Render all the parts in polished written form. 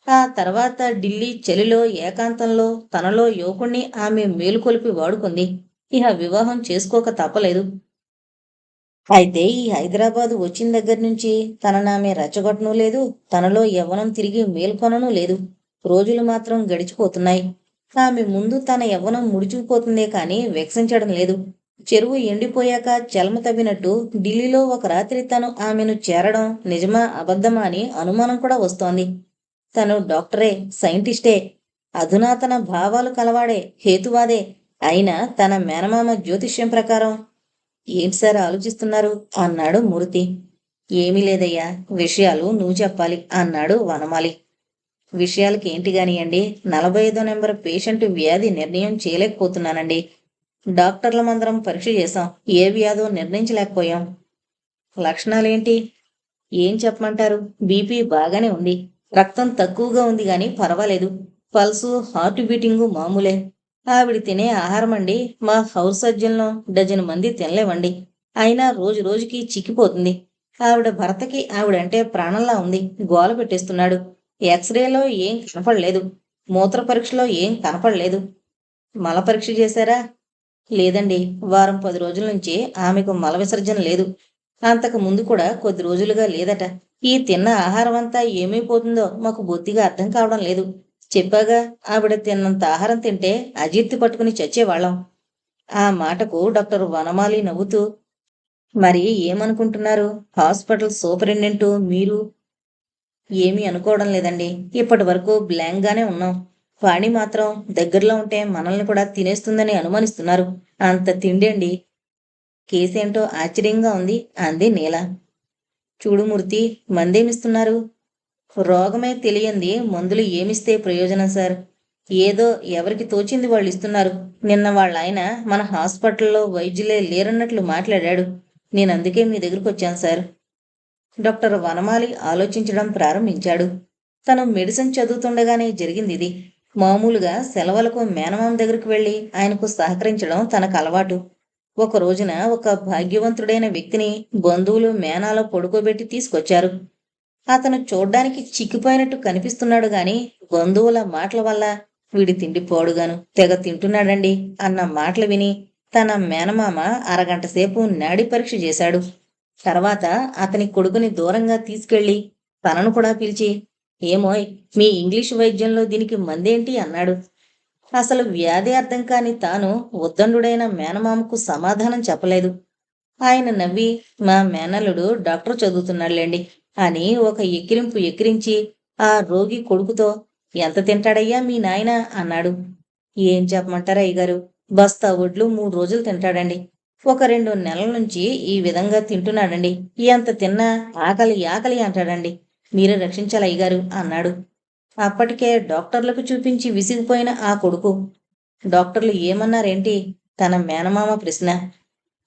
ఆ తర్వాత ఢిల్లీ చలిలో ఏకాంతంలో తనలో యువకుణ్ణి ఆమె మేలుకొలిపి వాడుకుంది. ఇహ వివాహం చేసుకోక తప్పలేదు. అయితే ఈ హైదరాబాదు వచ్చిన దగ్గర నుంచి తననామె రెచ్చగొట్టనూ లేదు, తనలో యవ్వనం తిరిగి మేల్కొననూ లేదు. రోజులు మాత్రం గడిచిపోతున్నాయి. ఆమె ముందు తన యవ్వనం ముడుచుకుపోతుందే కాని వికసించడం లేదు. చెరువు ఎండిపోయాక చెల్మ తవ్వినట్టు ఢిల్లీలో ఒక రాత్రి తను ఆమెను చేరడం నిజమా అబద్ధమా అని అనుమానం కూడా వస్తోంది. తను డాక్టరే, సైంటిస్టే, అధునాతన భావాలు కలవాడే, హేతువాదే. అయినా తన మేనమామ జ్యోతిష్యం ప్రకారం ఏంటి సార్ ఆలోచిస్తున్నారు అన్నాడు మూర్తి. ఏమీ లేదయ్యా, విషయాలు నువ్వు చెప్పాలి అన్నాడు వనమాలి. విషయాలకి ఏంటి గానియండి, 45వ నెంబర్ పేషెంట్ వ్యాధి నిర్ణయం చేయలేకపోతున్నానండి. డాక్టర్లమందరం పరీక్ష చేశాం, ఏ వ్యాధో నిర్ణయించలేకపోయాం. లక్షణాలేంటి? ఏం చెప్పమంటారు? బీపీ బాగానే ఉంది, రక్తం తక్కువగా ఉంది గాని పర్వాలేదు, పల్సు హార్ట్ బీటింగు మామూలే. ఆవిడ తినే ఆహారం అండి మా హౌస్ సర్జన్లో డజను మంది తినలేవండి. అయినా రోజు రోజుకి చిక్కిపోతుంది. ఆవిడ భర్తకి ఆవిడంటే ప్రాణంలా ఉంది, గోల పెట్టేస్తున్నాడు. ఎక్స్రేలో ఏం కనపడలేదు, మూత్ర పరీక్షలో ఏం కనపడలేదు. మల పరీక్ష చేశారా? లేదండి, వారం 10 రోజుల నుంచి ఆమెకు మల విసర్జన లేదు. అంతకు ముందు కూడా కొద్ది రోజులుగా లేదట. ఈ తిన్న ఆహారం అంతా ఏమైపోతుందో మాకు బొత్తిగా అర్థం కావడం లేదు. చెప్పాగా, ఆవిడ తిన్నంత ఆహారం తింటే అజీర్తి పట్టుకుని చచ్చేవాళ్ళం. ఆ మాటకు డాక్టర్ వనమాలి నవ్వుతూ, మరి ఏమనుకుంటున్నారు? హాస్పిటల్ సూపరింటెండెంటు మీరు? ఏమీ అనుకోవడం లేదండి, ఇప్పటి వరకు బ్లాంక్గానే ఉన్నాం. వాణి మాత్రం దగ్గరలో ఉంటే మనల్ని కూడా తినేస్తుందని అనుమానిస్తున్నారు. అంత తిండేండి. కేసేంటో ఆశ్చర్యంగా ఉంది అంది నీల. చూడు మూర్తి, మందేమిస్తున్నారు? రోగమే తెలియంది మందులు ఏమిస్తే ప్రయోజనం సార్? ఏదో ఎవరికి తోచింది వాళ్ళు ఇస్తున్నారు. నిన్న వాళ్ళాయన మన హాస్పిటల్లో వైద్యులే లేరన్నట్లు మాట్లాడాడు. నేనందుకే మీ దగ్గరికి వచ్చాను సార్. డాక్టర్ వనమాలి ఆలోచించడం ప్రారంభించాడు. తను మెడిసిన్ చదువుతుండగానే జరిగిందిది. మామూలుగా సెలవులకు మేనమామ దగ్గరికి వెళ్లి ఆయనకు సహకరించడం తనకు అలవాటు. ఒక రోజున ఒక భాగ్యవంతుడైన వ్యక్తిని బంధువులు మేనాలో పడుకోబెట్టి తీసుకొచ్చారు. అతను చూడ్డానికి చిక్కిపోయినట్టు కనిపిస్తున్నాడు గాని బంధువుల మాటల వల్ల వీడి తిండి పోడుగాను తెగ తింటున్నాడండి అన్న మాటలు విని తన మేనమామ అరగంట సేపు నాడీ పరీక్ష చేశాడు. తర్వాత అతని కొడుకుని దూరంగా తీసుకెళ్లి తనను కూడా పిలిచి, ఏమోయ్, మీ ఇంగ్లీషు వైద్యంలో దీనికి మందేంటి అన్నాడు. అసలు వ్యాధి అర్థం కాని తాను ఉద్దండుడైన మేనమామకు సమాధానం చెప్పలేదు. ఆయన నవ్వి, మా మేనల్లుడు డాక్టర్ చదువుతున్నాడులేండి అని ఒక ఎక్కిరింపు ఎక్కిరించి ఆ రోగి కొడుకుతో, ఎంత తింటాడయ్యా మీ నాయన అన్నాడు. ఏం చెప్పమంటారా అయ్యగారు, బస్తా వడ్లు 3 రోజులు తింటాడండి. ఒక 2 నెలల నుంచి ఈ విధంగా తింటున్నాడండి. ఎంత తిన్నా ఆకలి ఆకలి అంటాడండి. మీరే రక్షించాలి అయ్యగారు అన్నాడు. అప్పటికే డాక్టర్లకు చూపించి విసిగిపోయిన ఆ కొడుకు, డాక్టర్లు ఏమన్నారేంటి? తన మేనమామ ప్రశ్న.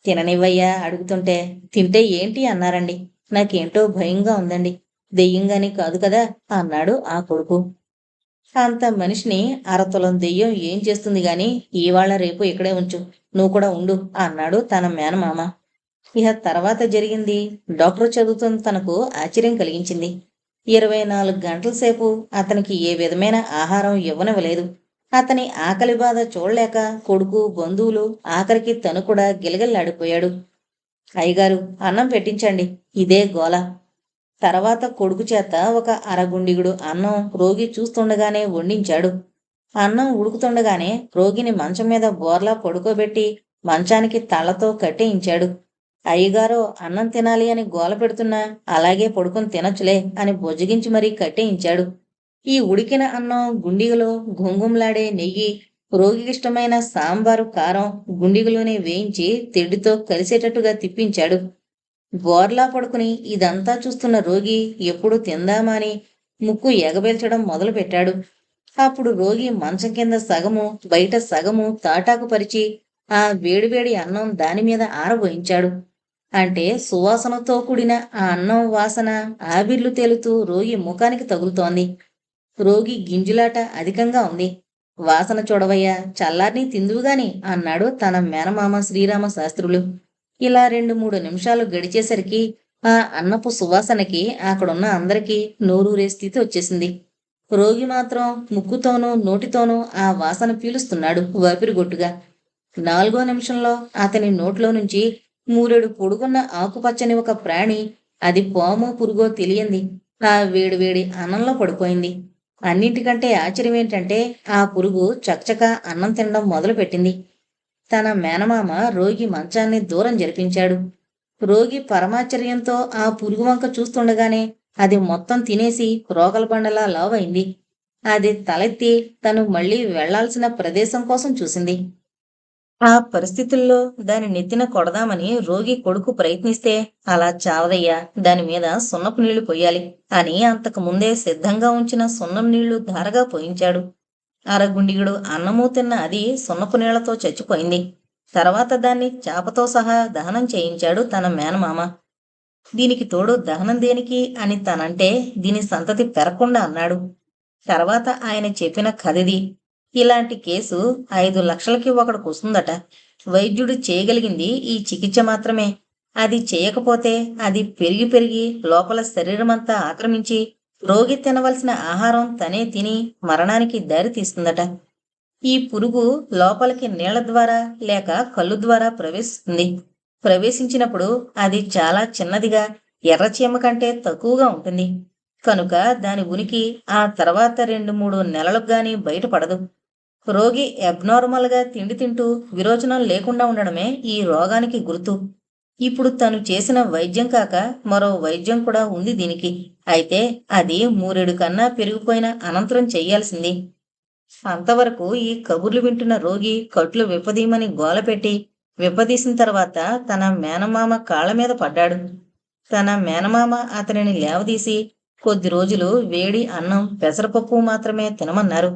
తిననివ్వయ్యా అడుగుతుంటే, తింటే ఏంటి అన్నారండి. నాకేంటో భయంగా ఉందండి. దెయ్యంగాని కాదు కదా అన్నాడు ఆ కొడుకు. అంత మనిషిని అరతులం దెయ్యం ఏం చేస్తుంది గాని ఇవాళ రేపు ఇక్కడే ఉంచు, నువ్వు కూడా ఉండు అన్నాడు తన మేనమామ. ఇహ తర్వాత జరిగింది డాక్టర్ చదువుతున్న తనకు ఆశ్చర్యం కలిగించింది. 24 గంటల సేపు అతనికి ఏ విధమైన ఆహారం ఇవ్వనివ్వలేదు. అతని ఆకలి బాధ చూడలేక కొడుకు, బంధువులు, ఆఖరికి తను కూడా గిలగిల్లాడిపోయాడు. అయ్యగారు, అన్నం పెట్టించండి, ఇదే గోల. తర్వాత కొడుకు చేత ఒక అరగుండిగుడు అన్నం రోగి చూస్తుండగానే వండించాడు. అన్నం ఉడుకుతుండగానే రోగిని మంచం మీద బోర్లా పడుకోబెట్టి మంచానికి తళ్లతో కట్టేయించాడు. అయ్యగారో అన్నం తినాలి అని గోల పెడుతున్నా అలాగే పడుకుని తినొచ్చులే అని బొజ్జగించి మరీ కట్టేయించాడు. ఈ ఉడికిన అన్నం గుండిగలో ఘుంఘుంలాడే నెయ్యి, రోగికిష్టమైన సాంబారు కారం గుండిగలోనే వేయించి తెడ్డుతో కలిసేటట్టుగా తిప్పించాడు. బోర్లా పడుకుని ఇదంతా చూస్తున్న రోగి ఎప్పుడు తిందామా అని ముక్కు ఎగబేల్చడం మొదలుపెట్టాడు. అప్పుడు రోగి మంచం కింద సగము బయట సగము తాటాకు పరిచి ఆ వేడివేడి అన్నం దానిమీద ఆరబోయించాడు. అంటే సువాసనతో కూడిన ఆ అన్నం వాసన ఆవిర్లు తేలుతూ రోగి ముఖానికి తగులుతోంది. రోగి గింజులాట అధికంగా ఉంది. వాసన చూడవయ్యా, చల్లార్ని తిందువుగాని అన్నాడు తన మేనమామ శ్రీరామ శాస్త్రులు. ఇలా 2-3 నిమిషాలు గడిచేసరికి ఆ అన్నపు సువాసనకి అక్కడున్న అందరికీ నోరూరే స్థితి వచ్చేసింది. రోగి మాత్రం ముక్కుతోనూ నోటితోనూ ఆ వాసన పీలుస్తున్నాడు వాపిరిగొట్టుగా. 4వ నిమిషంలో అతని నోట్లో నుంచి మూరెడు పొడుగున్న ఆకుపచ్చని ఒక ప్రాణి, అది పామో పురుగో తెలియంది, ఆ వేడివేడి అన్నంలో పడిపోయింది. అన్నింటికంటే ఆశ్చర్యమేంటంటే ఆ పురుగు చకచక అన్నం తినడం మొదలుపెట్టింది. తన మేనమామ రోగి మంచాన్ని దూరం జరిపించాడు. రోగి పరమాశ్చర్యంతో ఆ పురుగు వంక చూస్తుండగానే అది మొత్తం తినేసి రోకల బండలా లావైంది. అది తలెత్తి తను మళ్ళీ వెళ్లాల్సిన ప్రదేశం కోసం చూసింది. ఆ పరిస్థితుల్లో దాని నెత్తిన కొడదామని రోగి కొడుకు ప్రయత్నిస్తే, అలా చావదయ్యా, దానిమీద సున్నపు నీళ్లు పొయ్యాలి అని అంతకు ముందే సిద్ధంగా ఉంచిన సున్నం నీళ్లు ధారగా పోయించాడు. అరగుండిగడు అన్నమూ తిన్న అది సున్నపు నీళ్లతో చచ్చిపోయింది. తర్వాత దాన్ని చాపతో సహా దహనం చేయించాడు తన మేనమామ. దీనికి తోడు దహనం దేనికి అని తనంటే దీని సంతతి పెరగకుండా అన్నాడు. తర్వాత ఆయన చెప్పిన కథది. ఇలాంటి కేసు 5 లక్షలకి ఒకడికి వస్తుందట. వైద్యుడు చేయగలిగింది ఈ చికిత్స మాత్రమే. అది చేయకపోతే అది పెరిగి పెరిగి లోపల శరీరమంతా ఆక్రమించి రోగి తినవలసిన ఆహారం తనే తిని మరణానికి దారి తీస్తుందట. ఈ పురుగు లోపలికి నీళ్ల ద్వారా లేక కళ్ళు ద్వారా ప్రవేశిస్తుంది. ప్రవేశించినప్పుడు అది చాలా చిన్నదిగా, ఎర్రచీమ కంటే తక్కువగా ఉంటుంది. కనుక దాని ఉనికి ఆ తర్వాత 2-3 నెలలకు గాని బయటపడదు. రోగి అబ్నార్మల్గా తిండి తింటూ విరోచనం లేకుండా ఉండడమే ఈ రోగానికి గుర్తు. ఇప్పుడు తను చేసిన వైద్యం కాక మరో వైద్యం కూడా ఉంది దీనికి. అయితే అది 3 కన్నా పెరిగిపోయిన అనంతరం చెయ్యాల్సింది. అంతవరకు ఈ కబుర్లు వింటున్న రోగి కట్లు విప్పదీయమని గోలపెట్టి విప్పదీసిన తర్వాత తన మేనమామ కాళ్ల మీద పడ్డాడు. తన మేనమామ అతనిని లేవదీసి కొద్ది రోజులు వేడి అన్నం పెసరపప్పు మాత్రమే తినమన్నారు.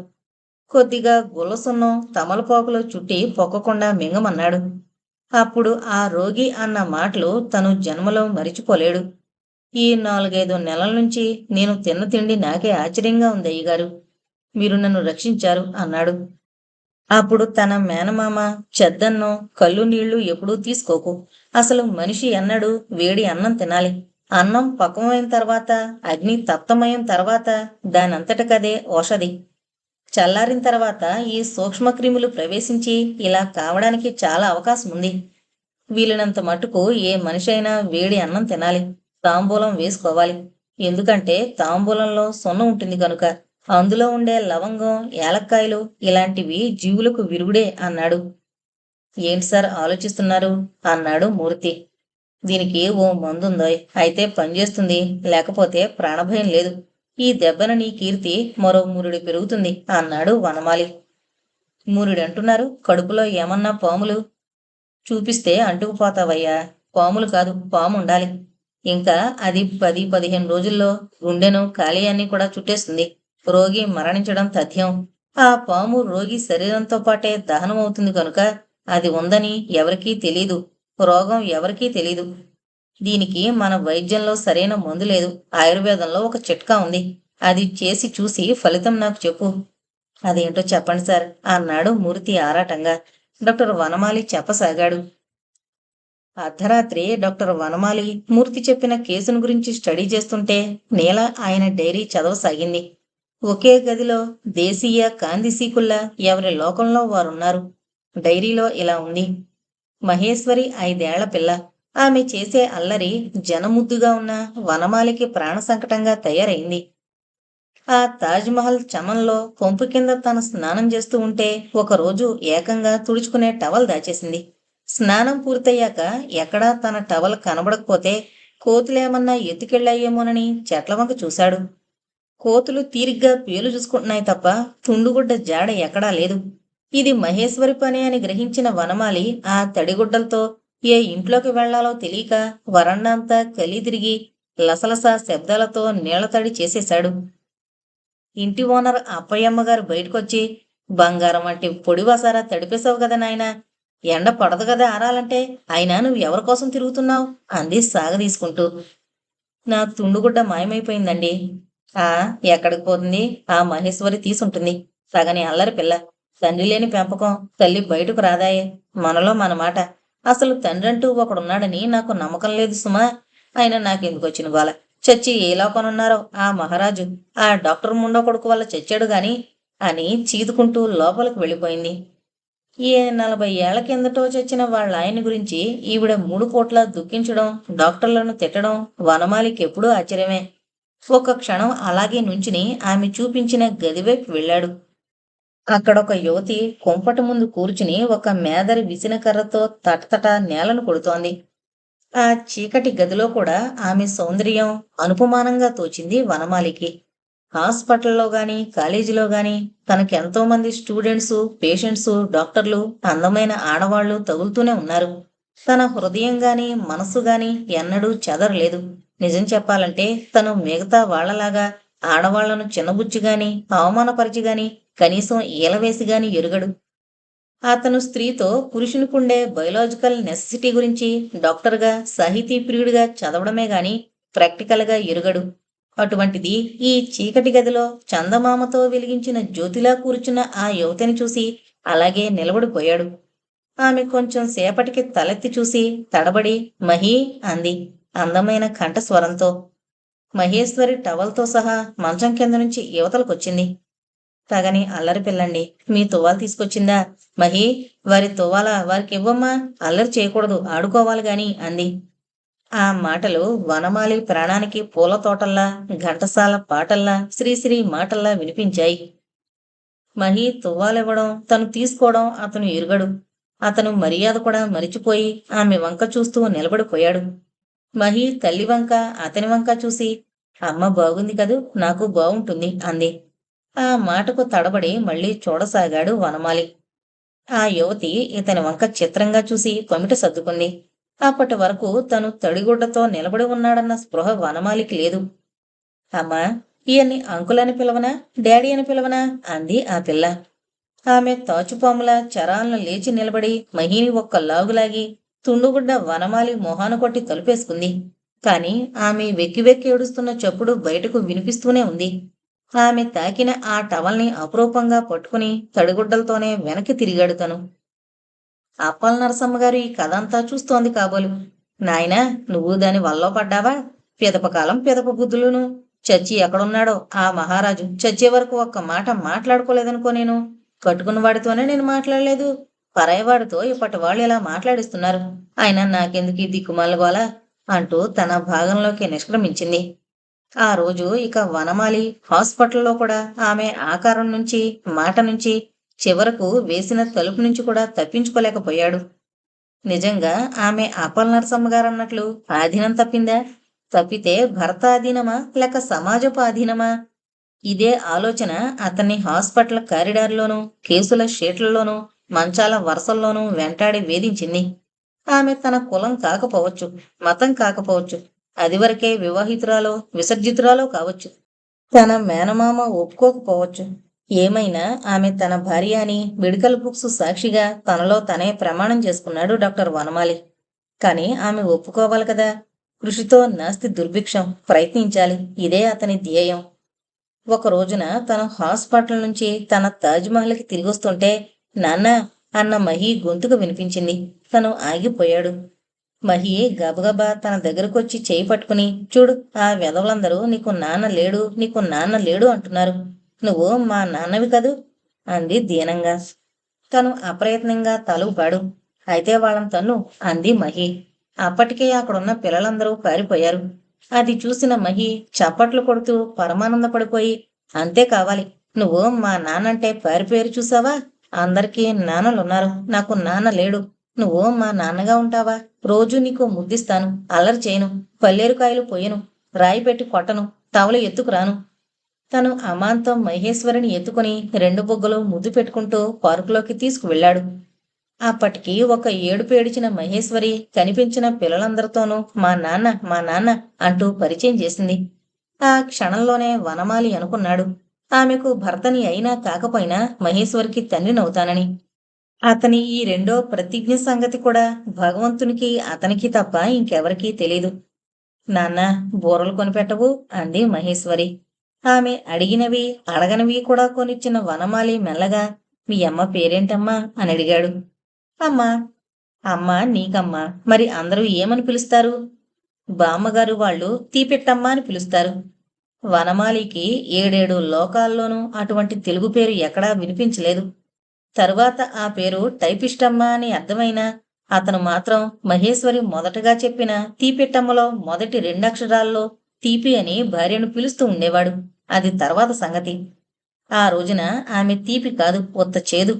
కొద్దిగా గుల్లసున్నం తమలపాకులో చుట్టి పొక్కకుండా మింగమన్నాడు. అప్పుడు ఆ రోగి అన్న మాటలు తను జన్మలో మరిచిపోలేడు. ఈ 4-5 నెలల నుంచి నేను తిన్న తిండి నాకే ఆశ్చర్యంగా ఉంది అయ్యగారు. మీరు నన్ను రక్షించారు అన్నాడు. అప్పుడు తన మేనమామ, చెద్దన్నం కళ్ళు నీళ్లు ఎప్పుడూ తీసుకోకు. అసలు మనిషి ఎన్నడూ వేడి అన్నం తినాలి. అన్నం పక్వమైన తర్వాత, అగ్ని తప్తమయం తర్వాత దానంతటకదే ఔషధి. చల్లారిన తర్వాత ఈ సూక్ష్మక్రిములు ప్రవేశించి ఇలా కావడానికి చాలా అవకాశం ఉంది. వీలైనంత మటుకు ఏ మనిషి అయినా వేడి అన్నం తినాలి. తాంబూలం వేసుకోవాలి. ఎందుకంటే తాంబూలంలో సున్నం ఉంటుంది కనుక. అందులో ఉండే లవంగం, ఏలక్కాయలు ఇలాంటివి జీవులకు విరుగుడే అన్నాడు. ఏంటి సార్ ఆలోచిస్తున్నారు అన్నాడు మూర్తి. దీనికి ఓ మందుందోయ్, అయితే పనిచేస్తుంది, లేకపోతే ప్రాణభయం లేదు. ఈ దెబ్బన నీ కీర్తి మరో 3 పెరుగుతుంది అన్నాడు వనమాలి. 3 అంటున్నారు, కడుపులో ఏమన్నా పాములు చూపిస్తే అంటుకుపోతావయ్యా. పాములు కాదు, పాముండాలి. ఇంకా అది 10-15 రోజుల్లో గుండెను కాలేయాన్ని కూడా చుట్టేస్తుంది. రోగి మరణించడం తథ్యం. ఆ పాము రోగి శరీరంతో పాటే దహనం అవుతుంది కనుక అది ఉందని ఎవరికీ తెలీదు. రోగం ఎవరికీ తెలీదు. దీనికి మన వైద్యంలో సరైన మందు లేదు. ఆయుర్వేదంలో ఒక చిట్కా ఉంది. అది చేసి చూసి ఫలితం నాకు చెప్పు. అదేంటో చెప్పండి సార్ అన్నాడు మూర్తి ఆరాటంగా. డాక్టర్ వనమాలి చెప్పసాగాడు. అర్ధరాత్రి డాక్టర్ వనమాలి మూర్తి చెప్పిన కేసును గురించి స్టడీ చేస్తుంటే నీల ఆయన డైరీ చదవసాగింది. ఒకే గదిలో దేశీయ కాందిసీకుల్లా ఎవరి లోకంలో వారున్నారు. డైరీలో ఇలా ఉంది. మహేశ్వరి 5 ఏళ్ల పిల్ల. ఆమె చేసే అల్లరి జనముద్దుగా ఉన్న వనమాలికి ప్రాణ సంకటంగా తయారైంది. ఆ తాజ్మహల్ చమంలో పంపు కింద తను స్నానం చేస్తూ ఉంటే ఒకరోజు ఏకంగా తుడుచుకునే టవల్ దాచేసింది. స్నానం పూర్తయ్యాక ఎక్కడా తన టవల్ కనబడకపోతే కోతులేమన్నా ఎత్తుకెళ్ళాయేమోనని చెట్ల వంక చూశాడు. కోతులు తీరిగ్గా పేలు చూసుకుంటున్నాయి తప్ప తుండుగుడ్డ జాడ ఎక్కడా లేదు. ఇది మహేశ్వరి పని అని గ్రహించిన వనమాలి ఆ తడిగుడ్డలతో ఏ ఇంట్లోకి వెళ్లాలో తెలియక వరండా అంతా కలితిరిగి లసలస శబ్దాలతో నీళ్లతడి చేసేశాడు. ఇంటి ఓనర్ అప్పయ్యమ్మగారు బయటకొచ్చి, బంగారం వంటి పొడి వసారా తడిపేశావు కదా నాయనా, ఎండ పడదు కదా ఆరాలంటే, అయినా నువ్వు ఎవరి కోసం తిరుగుతున్నావు అంది సాగదీసుకుంటూ. నా తుండుగుడ్డ మాయమైపోయిందండి. ఆ ఎక్కడికి పోతుంది? ఆ మహేశ్వరి తీసుంటుంది. సగని అల్లరి పిల్ల. తండ్రి లేని పెంపకం, తల్లి బయటకు రాదాయే. మనలో మన మాట. అసలు తండ్రంటూ ఒకడున్నాడని నాకు నమ్మకం లేదు సుమా. అయినా నాకెందుకొచ్చిన గోల. చచ్చి ఏ లోపనున్నారో ఆ మహారాజు, ఆ డాక్టర్ ముండో కొడుకు వల్ల చచ్చాడు గాని అని చీదుకుంటూ లోపలికి వెళ్ళిపోయింది. ఏ 40 ఏళ్ల కిందటో చచ్చిన వాళ్ళ ఆయన గురించి ఈవిడ 3 పూట్ల దుఃఖించడం, డాక్టర్లను తిట్టడం వనమాలికెప్పుడూ ఆశ్చర్యమే. ఒక్క క్షణం అలాగే నుంచుని ఆమె చూపించిన గదివైపు వెళ్ళాడు. అక్కడొక యువతి కుంపటి ముందు కూర్చుని ఒక మేదరి విసినకర్రతో తటతట నేలను కొడుతోంది. ఆ చీకటి గదిలో కూడా ఆమె సౌందర్యం అనుపమానంగా తోచింది వనమాలికి. హాస్పిటల్లో గాని కాలేజీలో గాని తనకెంతో మంది స్టూడెంట్స్, పేషెంట్స్, డాక్టర్లు, అందమైన ఆడవాళ్లు తగులుతూనే ఉన్నారు. తన హృదయం గాని మనస్సు గాని ఎన్నడూ చెదరలేదు. నిజం చెప్పాలంటే తను మిగతా వాళ్లలాగా ఆడవాళ్లను చిన్నబుచ్చిగాని అవమానపరిచిగాని కనీసం ఈలవేసిగాని ఎరుగడు. అతను స్త్రీతో పురుషునికుండే బయోలాజికల్ నెసెసిటీ గురించి డాక్టర్గా, సాహితీ ప్రియుడిగా చదవడమే గాని ప్రాక్టికల్గా ఎరుగడు. అటువంటిది ఈ చీకటి గదిలో చందమామతో వెలిగించిన జ్యోతిలా కూర్చున్న ఆ యువతిని చూసి అలాగే నిలబడిపోయాడు. ఆమె కొంచెం సేపటికి తలెత్తి చూసి తడబడి మహీ అంది అందమైన కంఠస్వరంతో. మహేశ్వరి టవల్తో సహా మంచం కింద నుంచి యువతలకొచ్చింది. తగని అల్లరి పిల్లండి, మీ తువ్వాలు తీసుకొచ్చిందా? మహీ, వారి తువ్వాల వారికివ్వమ్మా, అల్లరి చేయకూడదు, ఆడుకోవాలి గాని అంది. ఆ మాటలు వనమాలి ప్రాణానికి పూల తోటల్లా, ఘంటసాల పాటల్లా, శ్రీశ్రీ మాటల్లా వినిపించాయి. మహి తువ్వాలివ్వడం, తను తీసుకోవడం అతను ఎరుగడు. అతను మర్యాద కూడా మరిచిపోయి ఆమె వంక చూస్తూ నిలబడిపోయాడు. మహి తల్లి వంక, అతని వంక చూసి, అమ్మ బాగుంది కదూ, నాకు బావుంటుంది అంది. ఆ మాటకు తడబడి మళ్ళీ చూడసాగాడు వనమాలి. ఆ యువతి ఇతని వంక చిత్రంగా చూసి పమిట సర్దుకుంది. అప్పటి వరకు తను తడిగుడ్డతో నిలబడి ఉన్నాడన్న స్పృహ వనమాలికి లేదు. అమ్మా, ఈయన్ని అంకులని పిలవనా, డాడీ అని పిలవనా అంది ఆ పిల్ల. ఆమె తాచుపాముల చరాలను లేచి నిలబడి మహిని ఒక్క లాగులాగి తుండుగుడ్డ వనమాలి మొహాను కొట్టి తలుపేసుకుంది. కాని ఆమె వెక్కి వెక్కి ఏడుస్తున్న చప్పుడు బయటకు వినిపిస్తూనే ఉంది. ఆమె తాకిన ఆ టవల్ని అపురూపంగా పట్టుకుని తడిగుడ్డలతోనే వెనక్కి తిరిగాడు తను. అప్పల నరసమ్మగారు ఈ కథంతా చూస్తోంది కాబోలు. నాయనా, నువ్వు దాని వల్లో పడ్డావా? పిదపకాలం పిదప బుద్ధులును. చచ్చి ఎక్కడున్నాడో ఆ మహారాజు చచ్చే వరకు ఒక్క మాట మాట్లాడుకోలేదనుకో. నేను కట్టుకున్న వాడితోనే నేను మాట్లాడలేదు. పరాయవాడితో ఇప్పటి వాళ్ళు ఇలా మాట్లాడిస్తున్నారు. ఆయన నాకెందుకీ దిక్కుమాలగోలా అంటూ తన భాగంలోకి నిష్క్రమించింది. ఆ రోజు ఇక వనమాలి హాస్పిటల్లో కూడా ఆమె ఆకారం నుంచి, మాట నుంచి, చివరకు వేసిన తలుపు నుంచి కూడా తప్పించుకోలేకపోయాడు. నిజంగా ఆమె అప్పల నరసమ్మగారన్నట్లు ఆధీనం తప్పిందా? తప్పితే భర్త ఆధీనమా లేక సమాజపు ఆధీనమా? ఇదే ఆలోచన అతన్ని హాస్పిటల్ కారిడార్లోనూ, కేసుల షీట్లలోనూ, మంచాల వరుసల్లోనూ వెంటాడి వేధించింది. ఆమె తన కులం కాకపోవచ్చు, మతం కాకపోవచ్చు, అదివరకే వివాహితురాలో విసర్జితురాలో కావచ్చు, తన మేనమామ ఒప్పుకోకపోవచ్చు. ఏమైనా ఆమె తన భార్య అని మెడికల్ బుక్స్ సాక్షిగా తనలో తనే ప్రమాణం చేసుకున్నాడు డాక్టర్ వనమాలి. కాని ఆమె ఒప్పుకోవాలి కదా. కృషితో నాస్తి దుర్భిక్షం, ప్రయత్నించాలి, ఇదే అతని ధ్యేయం. ఒక రోజున తను హాస్పిటల్ నుంచి తన తాజ్మహల్కి తిరిగొస్తుంటే నాన్న అన్న మహి గొంతుకు వినిపించింది. తను ఆగిపోయాడు. మహి గబగబా తన దగ్గరకొచ్చి చేయి పట్టుకుని, చూడు, ఆ వెధవలందరూ నీకు నాన్న లేడు, నీకు నాన్న లేడు అంటున్నారు. నువ్వు మా నాన్నవి కదూ అంది దీనంగా. తను అప్రయత్నంగా తల ఊపాడు. అయితే వాళ్ళని తన్ను అంది మహి. అప్పటికే అక్కడున్న పిల్లలందరూ పారిపోయారు. అది చూసిన మహి చప్పట్లు కొడుతూ పరమానందపడిపోయి, అంతే కావాలి, నువ్వు మా నాన్నంటే పారిపోయారు చూసావా? అందరికీ నాన్నలున్నారు, నాకు నాన్న లేడు. నువ్వు మా నాన్నగా ఉంటావా? రోజూ నీకు ముద్దిస్తాను, అల్లరి చేయను, పల్లేరుకాయలు పోయెను, రాయి పెట్టి కొట్టను, టవలు ఎత్తుకురాను. తను అమాంతం మహేశ్వరిని ఎత్తుకుని 2 బుగ్గలు ముద్దు పెట్టుకుంటూ పార్కులోకి తీసుకువెళ్ళాడు. అప్పటికి ఒక ఏడుపు ఏడిచిన మహేశ్వరి కనిపించిన పిల్లలందరితోనూ మా నాన్న, మా నాన్న అంటూ పరిచయం చేసింది. ఆ క్షణంలోనే వనమాలి అనుకున్నాడు, ఆమెకు భర్తని అయినా కాకపోయినా మహేశ్వరికి తండ్రినవుతానని. అతని ఈ రెండో ప్రతిజ్ఞ సంగతి కూడా భగవంతునికి అతనికి తప్ప ఇంకెవరికీ తెలీదు. నాన్న, బూరలు కొనిపెట్టవు అంది మహేశ్వరి. ఆమె అడిగినవి అడగనివి కూడా కొనిచ్చిన వనమాలి మెల్లగా, మీ అమ్మ పేరేంటమ్మా అని అడిగాడు. అమ్మా. అమ్మా నీకమ్మా, మరి అందరూ ఏమని పిలుస్తారు? బామ్మగారు వాళ్ళు తీపెట్టమ్మ అని పిలుస్తారు. వనమాలికి ఏడేడు లోకాల్లోనూ అటువంటి తెలుగు పేరు ఎక్కడా వినిపించలేదు. తరువాత ఆ పేరు టైపిస్టమ్మ అని అర్థమైనా అతను మాత్రం మహేశ్వరి మొదటగా చెప్పిన తీపిట్టమ్మలో మొదటి రెండక్షరాల్లో తీపి అని భార్యను పిలుస్తూ ఉండేవాడు. అది తర్వాత సంగతి. ఆ రోజున ఆమె తీపి కాదు, ఉత్త చేదు.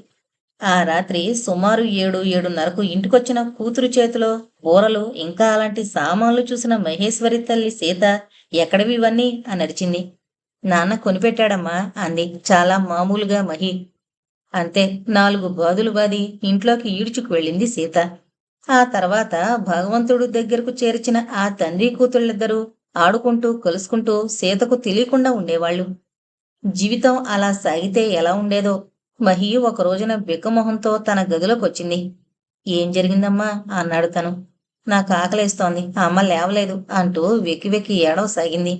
ఆ రాత్రి సుమారు 7, 7:30కు ఇంటికొచ్చిన కూతురు చేతిలో బూరలు ఇంకా అలాంటి సామాన్లు చూసిన మహేశ్వరి తల్లి సీత ఎక్కడివి ఇవన్నీ అని అరిచింది. నాన్న కొనిపెట్టాడమ్మా అంది చాలా మామూలుగా మహి. అంతే 4 బాదులు బాది ఇంట్లోకి ఈడ్చుకు వెళ్ళింది సీత. ఆ తర్వాత భగవంతుడు దగ్గరకు చేర్చిన ఆ తండ్రి కూతుళ్ళిద్దరూ ఆడుకుంటూ కలుసుకుంటూ సీతకు తెలియకుండా ఉండేవాళ్లు. జీవితం అలా సాగితే ఎలా ఉండేదో. మహి ఒక రోజున బిక్కమొహంతో తన గదిలోకొచ్చింది. ఏం జరిగిందమ్మా అన్నాడు తను. నాకు ఆకలేస్తోంది, అమ్మ లేవలేదు అంటూ వెక్కి వెక్కి ఏడవసాగింది.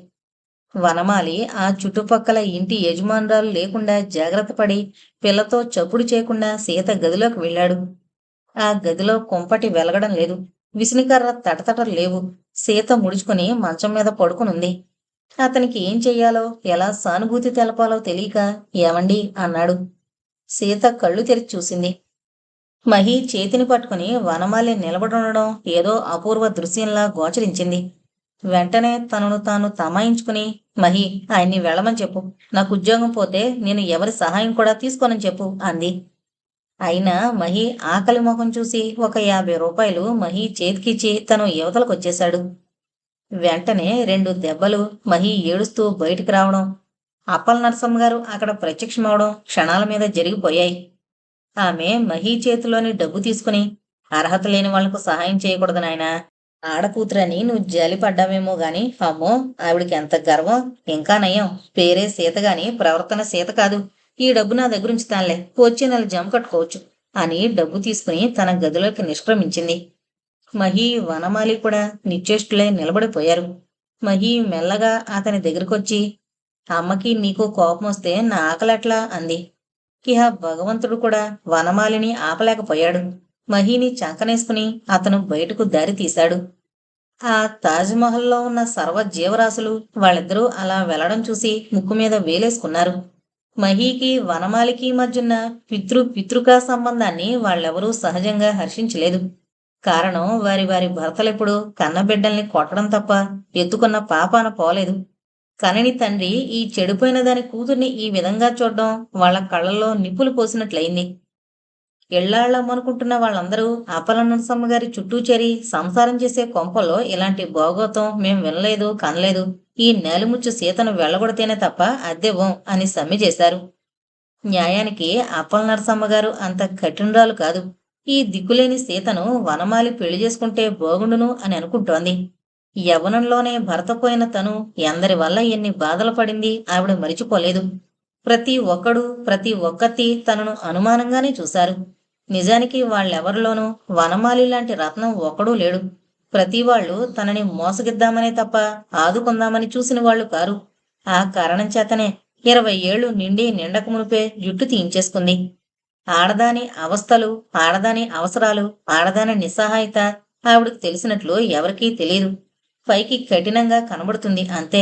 వనమాలి ఆ చుట్టుపక్కల ఇంటి యజమానురాలు లేకుండా జాగ్రత్త పడి పిల్లతో చప్పుడు చేయకుండా సీత గదిలోకి వెళ్ళాడు. ఆ గదిలో కుంపటి వెలగడం లేదు, విసునికర్ర తటతటలు లేవు. సీత ముడుచుకుని మంచం మీద పడుకునుంది. అతనికి ఏం చెయ్యాలో ఎలా సానుభూతి తెలపాలో తెలియక ఏమండి అన్నాడు. సీత కళ్ళు తెరిచి చూసింది. మహి చేతిని పట్టుకుని వనమాలి నిలబడుండడం ఏదో అపూర్వ దృశ్యంలా గోచరించింది. వెంటనే తనను తాను తమాయించుకుని, మహి ఆయన్ని వెళ్ళమని చెప్పు, నాకు ఉద్యోగం పోతే నేను ఎవరి సహాయం కూడా తీసుకోనని చెప్పు అంది. అయినా మహి ఆకలి మొహం చూసి ఒక 50 రూపాయలు మహి చేతికిచ్చి తను యువతలకొచ్చేశాడు. వెంటనే 2 దెబ్బలు, మహి ఏడుస్తూ బయటికి రావడం, అప్పల నరసమ్మ గారు అక్కడ ప్రత్యక్షమవడం క్షణాల మీద జరిగిపోయాయి. ఆమె మహి చేతిలోని డబ్బు తీసుకుని, అర్హత లేని వాళ్లకు సహాయం చేయకూడదు నాయనా. ఆడకూతురని నువ్వు జాలిపడ్డావేమో గాని అమ్మో ఆవిడికి ఎంత గర్వం. ఇంకా నయం, పేరే సీత గాని ప్రవర్తన సీత కాదు. ఈ డబ్బు నా దగ్గరుంచుతానులే, వచ్చే నెల జమ కట్టుకోవచ్చు అని డబ్బు తీసుకుని తన గదిలోకి నిష్క్రమించింది. మహి వనమాలి కూడా నిశ్చేష్టులై నిలబడిపోయారు. మహి మెల్లగా అతని దగ్గరకొచ్చి, అమ్మకి నీకు కోపం వస్తే నా ఆకలెట్లా అంది. ఇహ భగవంతుడు కూడా వనమాలిని ఆపలేకపోయాడు. మహిని చంకనేసుకుని అతను బయటకు దారి తీశాడు. ఆ తాజ్మహల్లో ఉన్న సర్వ జీవరాశులు వాళ్ళిద్దరూ అలా వెళ్లడం చూసి ముక్కు మీద వేలేసుకున్నారు. మహీకి వనమాలికి మధ్యున్న పితృకా సంబంధాన్ని వాళ్ళెవరూ సహజంగా హర్షించలేదు. కారణం వారి వారి భర్తలెప్పుడు కన్నబిడ్డల్ని కొట్టడం తప్ప ఎత్తుకున్న పాపాన పోలేదు. కనని తండ్రి ఈ చెడిపోయిన దాని కూతుర్ని ఈ విధంగా చూడ్డం వాళ్ల కళ్ళల్లో నిప్పులు పోసినట్లయింది. ఎళ్లాళ్లమనుకుంటున్న వాళ్ళందరూ అప్పలనరసమ్మ గారి చుట్టూ చేరి సంసారం చేసే కొంపలో ఇలాంటి భోగోతం మేం వినలేదు కనలేదు. ఈ నేలుముచ్చు సీతను వెళ్ళగొడితేనే తప్ప అద్దెవ్వం అని సమ్మె చేశారు. న్యాయానికి అప్పలనరసమ్మ గారు అంత కఠినరాలు కాదు. ఈ దిక్కులేని సీతను వనమాలి పెళ్లి చేసుకుంటే బాగుండును అని అనుకుంటోంది. యవ్వనంలోనే భర్త పోయిన తను ఎందరి వల్ల ఎన్ని బాధలు పడింది ఆవిడ మరిచిపోలేదు. ప్రతి ఒక్కడు ప్రతి ఒక్కతి తనను అనుమానంగానే చూశారు. నిజానికి వాళ్ళెవరిలోనూ వనమాలి లాంటి రత్నం ఒక్కడూ లేడు. ప్రతివాళ్లు తనని మోసగిద్దామనే తప్ప ఆదుకుందామని చూసిన వాళ్లు కారు. ఆ కారణం చేతనే 20 ఏళ్లు నిండి నిండక మునిపే జుట్టు తీయించేసుకుంది. ఆడదాని అవస్థలు, ఆడదాని అవసరాలు, ఆడదాని నిస్సహాయత ఆవిడకు తెలిసినట్లు ఎవరికీ తెలియదు. పైకి కఠినంగా కనబడుతుంది అంతే.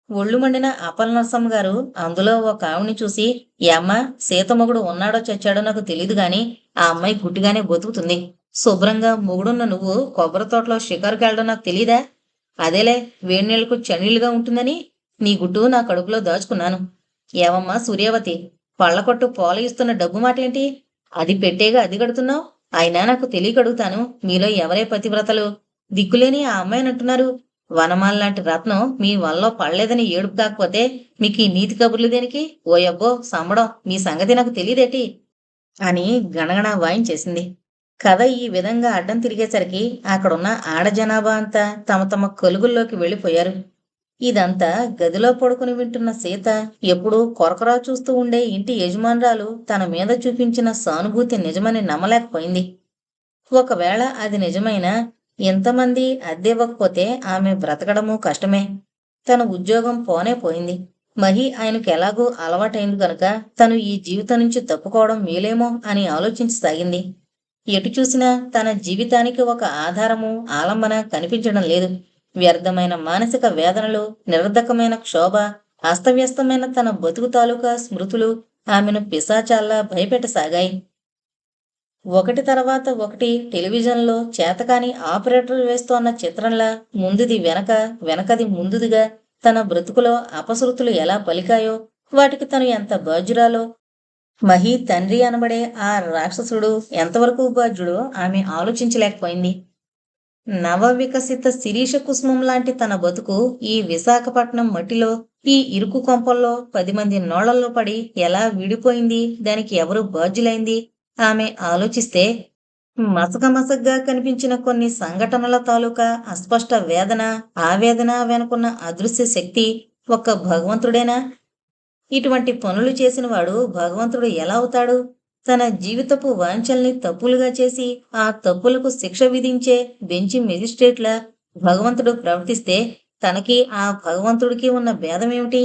ఒళ్ళు మండిన అప్పలనరసమ్మ గారు అందులో ఒక ఆవిడ్ని చూసి, ఏమ్మా సీతమొగుడు ఉన్నాడో చచ్చాడో నాకు తెలీదు గాని ఆ అమ్మాయి గుట్టిగానే బతుకుతుంది. శుభ్రంగా మొగుడున్న నువ్వు కొబ్బరి తోటలో షికారుకెళ్ళడం నాకు తెలీదా? అదేలే వేడినీళ్లకు చన్నీళ్లుగా ఉంటుందని నీ గుట్టు నా కడుపులో దాచుకున్నాను. ఏవమ్మా సూర్యావతి, పళ్ళకొట్టు పోల ఇస్తున్న డబ్బు మాటేంటి? అది పెట్టేగా అది కడుతున్నావు. అయినా నాకు తెలియకడుగుతాను, మీలో ఎవరే పతివ్రతలు? దిక్కులేని ఆ అమ్మాయినంటున్నారు. వనమాలలాంటి రత్నం మీ వల్ల పడలేదని ఏడుపు కాకపోతే మీకు ఈ నీతి కబుర్లు దేనికి? ఓయబ్బో సంబడం, మీ సంగతి నాకు తెలియదేటి అని గణగణ వాయించేసింది. కథ ఈ విధంగా అడ్డం తిరిగేసరికి అక్కడున్న ఆడజనాభా అంతా తమ తమ కొలుగుల్లోకి వెళ్ళిపోయారు. ఇదంతా గదిలో పడుకుని వింటున్న సీత ఎప్పుడూ కొరకరా చూస్తూ ఉండే ఇంటి యజమానురాలు తన మీద చూపించిన సానుభూతి నిజమని నమ్మలేకపోయింది. ఒకవేళ అది నిజమైనా ఎంతమంది అద్దెవ్వకపోతే ఆమె బ్రతకడము కష్టమే. తన ఉద్యోగం పోనే పోయింది. మహి ఆయనకు ఎలాగూ అలవాటైంది గనుక తను ఈ జీవితం నుంచి తప్పుకోవడం మేలేమో అని ఆలోచించసాగింది. ఎటు చూసినా తన జీవితానికి ఒక ఆధారము, ఆలంబన కనిపించడం లేదు. వ్యర్థమైన మానసిక వేదనలు, నిరర్ధకమైన క్షోభ, అస్తవ్యస్తమైన తన బతుకు తాలూకా స్మృతులు ఆమెను పిశాచాల్లా భయపెట్టసాగాయి. ఒకటి తర్వాత ఒకటి టెలివిజన్లో చేతకాని ఆపరేటర్ వేస్తోన్న చిత్రంలా ముందుది వెనక, వెనకది ముందుదిగా తన బ్రతుకులో అపశృతులు ఎలా పలికాయో, వాటికి తను ఎంత బాధ్యురాలో, మహీ తండ్రి అనబడే ఆ రాక్షసుడు ఎంతవరకు బాధ్యుడో ఆమె ఆలోచించలేకపోయింది. నవవికసిత శిరీష కుసుమం లాంటి తన బతుకు ఈ విశాఖపట్నం మట్టిలో, ఈ ఇరుకు కొంపల్లో 10 మంది నోళ్లలో పడి ఎలా విడిపోయింది, దానికి ఎవరు బాధ్యులైంది ఆమె ఆలోచిస్తే, మసకమసగ్గా కనిపించిన కొన్ని సంఘటనల తాలూకా అస్పష్ట వేదన, ఆవేదన వెనుకున్న అదృశ్య శక్తి ఒక్క భగవంతుడేనా? ఇటువంటి పనులు చేసినవాడు భగవంతుడు ఎలా అవుతాడు? తన జీవితపు వాంఛల్ని తప్పులుగా చేసి ఆ తప్పులకు శిక్ష విధించే బెంచి మెజిస్ట్రేట్లా భగవంతుడు ప్రవర్తిస్తే తనకి ఆ భగవంతుడికి ఉన్న భేదమేమిటి?